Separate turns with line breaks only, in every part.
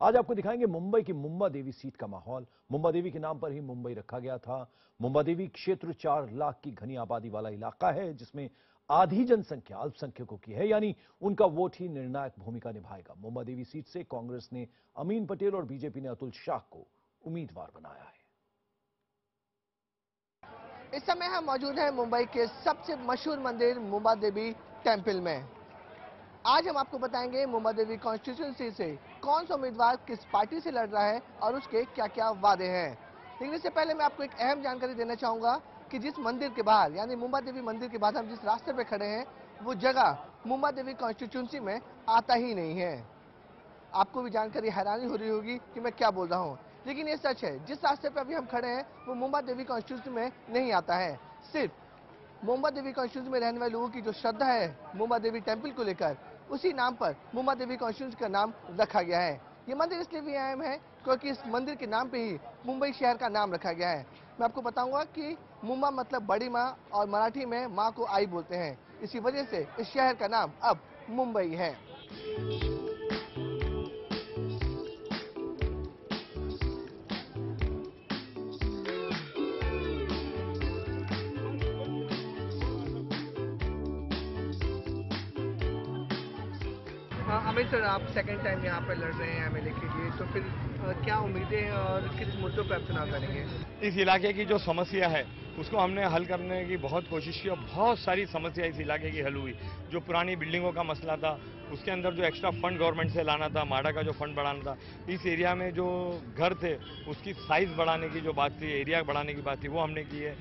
आज आपको दिखाएंगे मुंबई की मुंबा देवी सीट का माहौल। मुंबा देवी के नाम पर ही मुंबई रखा गया था। मुंबा देवी क्षेत्र 4 लाख की घनी आबादी वाला इलाका है, जिसमें आधी जनसंख्या अल्पसंख्यकों की है, यानी उनका वोट ही निर्णायक भूमिका निभाएगा। मुंबा देवी सीट से कांग्रेस ने अमीन पटेल और बीजेपी ने अतुल शाह को उम्मीदवार बनाया है।
इस समय हम मौजूद हैं मुंबई के सबसे मशहूर मंदिर मुंबा देवी टेम्पल में। आज हम आपको बताएंगे मुंबा देवी कॉन्स्टिट्यूंसी से कौन सा उम्मीदवार किस पार्टी से लड़ रहा है और उसके क्या क्या वादे हैं। लेकिन इससे पहले मैं आपको एक अहम जानकारी देना चाहूंगा कि जिस मंदिर के बाहर यानी मुंबा देवी मंदिर के बाद हम जिस रास्ते पे खड़े हैं वो जगह मुंबा देवी कॉन्स्टिट्यूंसी में आता ही नहीं है। आपको भी जानकारी हैरानी हो रही होगी कि मैं क्या बोल रहा हूँ, लेकिन ये सच है। जिस रास्ते पे अभी हम खड़े हैं वो मुंबा देवी कॉन्स्टिट्यूंसी में नहीं आता है। सिर्फ मुंबा देवी कॉन्स्टिट्यूंसी में रहने वाले लोगों की जो श्रद्धा है मुंबा देवी टेम्पल को लेकर, उसी नाम पर मुंबा देवी कॉन्स्टिट्यूंसी का नाम रखा गया है। ये मंदिर इसलिए भी अहम है क्योंकि इस मंदिर के नाम पे ही मुंबई शहर का नाम रखा गया है। मैं आपको बताऊंगा कि मुंबा मतलब बड़ी माँ और मराठी में माँ को आई बोलते हैं। इसी वजह से इस शहर का नाम अब मुंबई है। अमित सर, आप सेकंड टाइम यहाँ पर लड़ रहे हैं एमएलए के लिए, तो फिर क्या उम्मीदें हैं और किस मुद्दों पर आप चुनाव लड़ेंगे?
इस इलाके की जो समस्या है उसको हमने हल करने की बहुत कोशिश की और बहुत सारी समस्या इस इलाके की हल हुई। जो पुरानी बिल्डिंगों का मसला था, उसके अंदर जो एक्स्ट्रा फंड गवर्नमेंट से लाना था, माडा का जो फंड बढ़ाना था, इस एरिया में जो घर थे उसकी साइज बढ़ाने की जो बात थी, एरिया बढ़ाने की बात थी, वो हमने की है।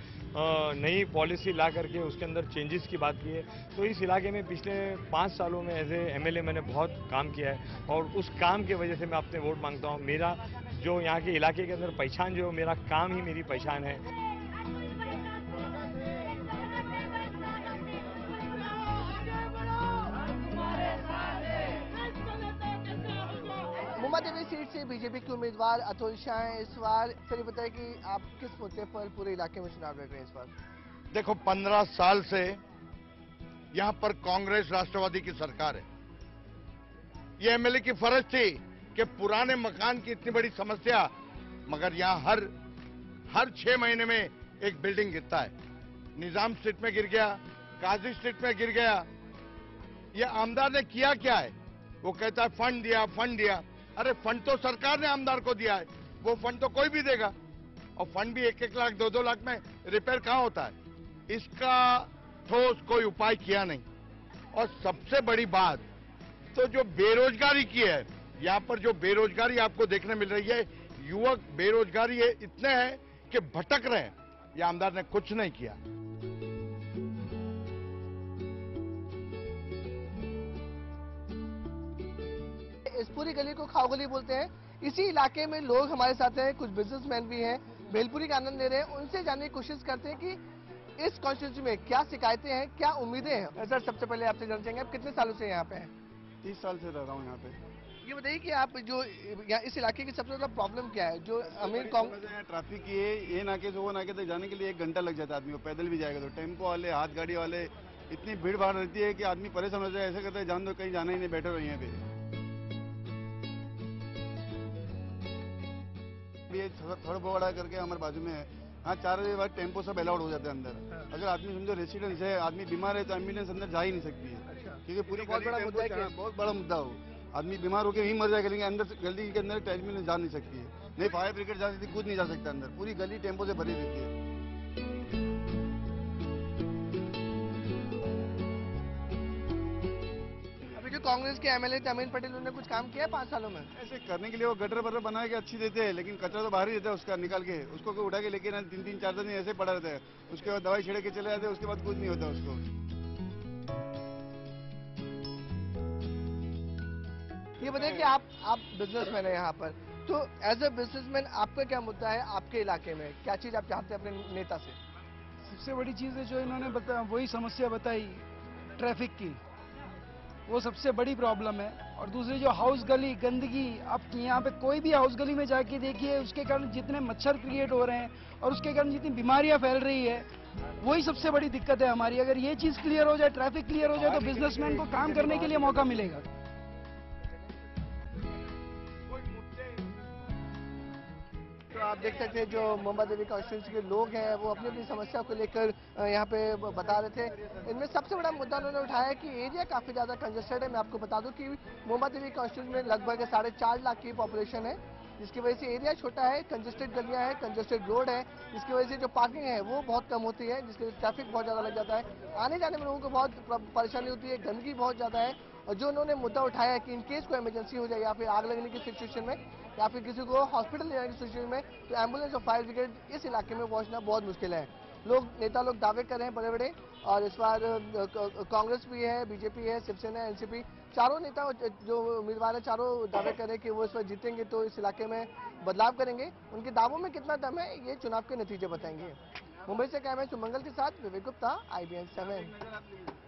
नई पॉलिसी ला करके उसके अंदर चेंजेस की बात की है। तो इस इलाके में पिछले 5 सालों में एज ए एमएलए मैंने बहुत काम किया है और उस काम की वजह से मैं अपने वोट मांगता हूँ। मेरा जो यहाँ के इलाके के अंदर पहचान जो मेरा काम ही मेरी पहचान है।
मुंबा देवी सीट से बीजेपी के उम्मीदवार अतुल शाह हैं इस बार। सर, ये बताइए कि आप किस मुद्दे पर पूरे इलाके में चुनाव लड़ रहे हैं इस बार?
देखो, 15 साल से यहां पर कांग्रेस राष्ट्रवादी की सरकार है। ये एमएलए की फर्ज थी कि पुराने मकान की इतनी बड़ी समस्या, मगर यहां हर 6 महीने में एक बिल्डिंग गिरता है। निजाम स्ट्रीट में गिर गया, काजी स्ट्रीट में गिर गया। ये आमदार ने किया क्या है? वो कहता है फंड दिया, फंड दिया। अरे फंड तो सरकार ने आमदार को दिया है, वो फंड तो कोई भी देगा। और फंड भी 1-1 लाख 2-2 लाख में रिपेयर कहां होता है? इसका ठोस कोई उपाय किया नहीं। और सबसे बड़ी बात तो जो बेरोजगारी की है, यहाँ पर जो बेरोजगारी आपको देखने मिल रही है, युवक बेरोजगारी इतने हैं कि भटक रहे हैं। ये आमदार ने कुछ नहीं किया।
इस पूरी गली को खाओगली बोलते हैं। इसी इलाके में लोग हमारे साथ हैं, कुछ बिजनेसमैन भी हैं, भेलपुरी का आनंद ले रहे हैं। उनसे जानने की कोशिश करते हैं कि इस कॉन्स्टिट्यूंसी में क्या शिकायतें हैं, क्या उम्मीदें हैं। सर, सबसे पहले आपसे जानना चाहेंगे, आप कितने सालों से यहाँ पे हैं?
30 साल से रह रहा हूँ यहाँ पे।
ये बताइए कि आप जो इस इलाके की सबसे ज्यादा प्रॉब्लम क्या है? जो अमीर
ट्रैफिक की है, ये नाके से वो नाके तक जाने के लिए 1 घंटा लग जाता है आदमी को, पैदल भी जाएगा तो। टेम्पो वाले, हाथ गाड़ी वाले, इतनी भीड़ भाड़ रहती है कि आदमी परेशान हो जाए। ऐसे करते हैं जान दो, कहीं जाना ही नहीं, बैठे रहो यहाँ पे। ये थोड़ा बड़ा करके हमारे बाजू में है, हाँ 4 बजे बाद टेम्पो सब अलाउड हो जाते हैं अंदर। अगर आदमी समझो रेसिडेंस है, आदमी बीमार है तो एम्बुलेंस अंदर जा ही नहीं सकती है, क्योंकि पूरी बहुत बड़ा मुद्दा है। बहुत बड़ा मुद्दा हो, आदमी बीमार होकर ही मर जाएगा, लेकिन अंदर गली के अंदर एम्बुलेंस जा नहीं सकती है। नहीं फायर ब्रिगेड जा सकती, कूद नहीं जा सकता अंदर, पूरी गली टेम्पो से भरी रहती है।
कांग्रेस के एमएलए अमीन पटेल, उन्होंने कुछ काम किया है 5 सालों में?
ऐसे करने के लिए वो गटर वटर बना के अच्छी देते हैं, लेकिन कचरा तो बाहर ही देता है उसका निकाल के। उसको उठा के लेके 3-4 दिन ऐसे पड़ा रहता है। उसके बाद दवाई छिड़क के चले जाते हैं, उसके बाद कुछ नहीं होता उसको।
ये बताइए कि आप बिजनेसमैन है यहाँ पर, तो एज ए बिजनेसमैन आपका क्या मुद्दा है आपके इलाके में? क्या चीज आप चाहते हैं अपने नेता से?
सबसे बड़ी चीज है जो इन्होंने वही समस्या बताई, ट्रैफिक की, वो सबसे बड़ी प्रॉब्लम है। और दूसरी जो हाउस गली गंदगी, आप यहाँ पे कोई भी हाउस गली में जाके देखिए, उसके कारण जितने मच्छर क्रिएट हो रहे हैं और उसके कारण जितनी बीमारियां फैल रही है, वही सबसे बड़ी दिक्कत है हमारी। अगर ये चीज क्लियर हो जाए, ट्रैफिक क्लियर हो जाए, तो बिजनेसमैन को काम करने के लिए मौका मिलेगा।
आप देख सकते हैं जो मुंबा देवी कॉन्स्टिट्यूंसी के लोग हैं वो अपनी अपनी समस्या को लेकर यहाँ पे बता रहे थे। इनमें सबसे बड़ा मुद्दा उन्होंने उठाया कि एरिया काफी ज्यादा कंजेस्टेड है। मैं आपको बता दूं कि मुंबा देवी कॉन्स्टिट्यूंसी में लगभग 4.5 लाख की पॉपुलेशन है, जिसकी वजह से एरिया छोटा है, कंजेस्टेड गलियां हैं, कंजेस्टेड रोड है, जिसकी वजह से जो पार्किंग है वो बहुत कम होती है, जिसके ट्रैफिक बहुत ज़्यादा लग जाता है, आने जाने में लोगों को बहुत परेशानी होती है, गंदगी बहुत ज़्यादा है। और जो उन्होंने मुद्दा उठाया है कि इन केस कोई इमरजेंसी हो जाए या फिर आग लगने की सिचुएशन में या फिर किसी को हॉस्पिटल ले जाने की सिचुएशन में, तो एम्बुलेंस और फायर ब्रिगेड इस इलाके में पहुंचना बहुत मुश्किल है। नेता लोग दावे कर रहे हैं बड़े बड़े, और इस बार कांग्रेस भी है, बीजेपी है, शिवसेना, एनसीपी, चारों नेता जो उम्मीदवार है चारों दावे कर रहे हैं कि वो इस बार जीतेंगे तो इस इलाके में बदलाव करेंगे। उनके दावों में कितना दम है ये चुनाव के नतीजे बताएंगे। मुंबई से कैमरा सुमंगल के साथ विवेक गुप्ता, IBN 7।